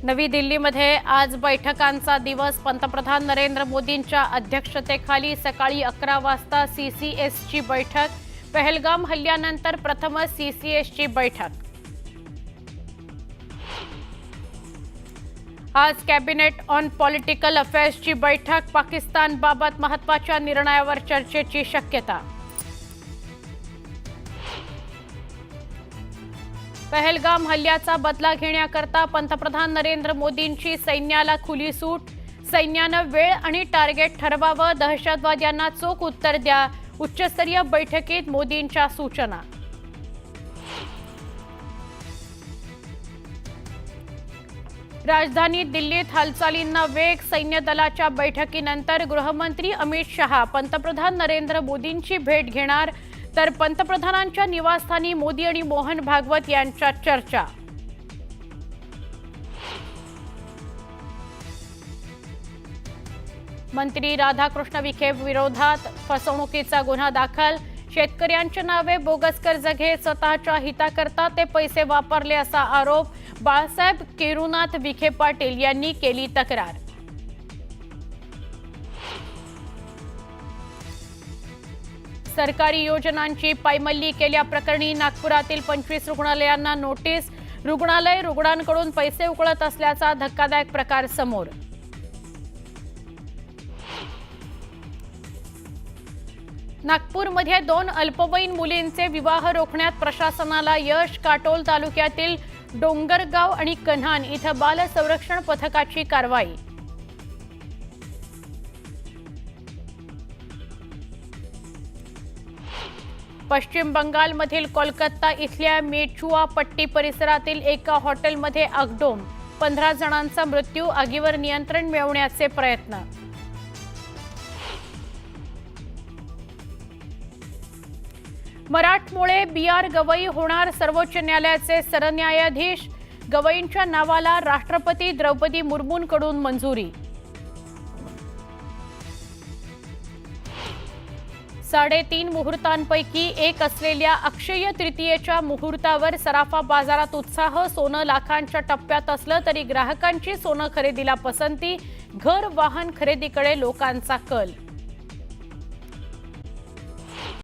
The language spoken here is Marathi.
नवी दिल्लीमध्ये आज बैठकांचा दिवस। पंतप्रधान नरेंद्र मोदींच्या अध्यक्षतेखाली सकाळी 11 वाजता सीसीएसची बैठक। पहलगाम हल्ल्यानंतर प्रथमच सीसीएसची बैठक। आज कॅबिनेट ऑन पॉलिटिकल अफेअर्सची बैठक। पाकिस्तानबाबत महत्त्वाच्या निर्णयावर चर्चेची शक्यता। पहलगाम हल्ल्याचा बदला घेण्याकरता पंतप्रधान नरेंद्र मोदींची सैन्याला खुली सूट। सैन्यानं वेळ आणि टार्गेट ठरवावं, दहशतवाद्यांना चोख उत्तर द्या। उच्चस्तरीय बैठकीत मोदींच्या सूचना। राजधानी दिल्लीत हालचालींना वेग। सैन्य दलाच्या बैठकीनंतर गृहमंत्री अमित शहा पंतप्रधान नरेंद्र मोदींची भेट घेणार, तर पंतप्रधानांच्या निवासस्थानी मोदी आणि मोहन भागवत यांच्यात चर्चा। मंत्री राधाकृष्ण विखे विरोधात फसवणुकीचा गुन्हा दाखल। शेतकऱ्यांच्या नावे बोगस कर्ज घेत स्वतःच्या हिताकरता ते पैसे वापरले असा आरोप। बाळासाहेब केरुनाथ विखे पाटील यांनी केली तक्रार। सरकारी योजनांची पायमल्ली केल्याप्रकरणी नागपुरातील 25 रुग्णालयांना नोटीस। रुग्णालय रुग्णांकडून पैसे उकळत असल्याचा धक्कादायक प्रकार समोर। नागपूरमध्ये 2 अल्पवयीन मुलींचे विवाह रोखण्यात प्रशासनाला यश। काटोल तालुक्यातील डोंगरगाव आणि कन्हान इथं बाल संरक्षण पथकाची कारवाई। पश्चिम बंगालमधील कोलकाता इथल्या मेचुआ पट्टी परिसरातील एका हॉटेलमध्ये आगडोंब। 15 जणांचा मृत्यू। आगीवर नियंत्रण मिळवण्याचे प्रयत्न। मराठमोळे बी.आर. गवई होणार सर्वोच्च न्यायालयाचे सरन्यायाधीश। गवईंच्या नावाला राष्ट्रपती द्रौपदी मुर्मूंकडून मंजुरी। 3.5 मुहूर्तांपैकी एक असलेल्या अक्षय तृतीयेच्या मुहूर्तावर सराफा बाजारात उत्साह। सोनं लाखांच्या टप्प्यात असलं तरी ग्राहकांची सोनं खरेदीला पसंती। घर वाहन खरेदीकडे लोकांचा कल।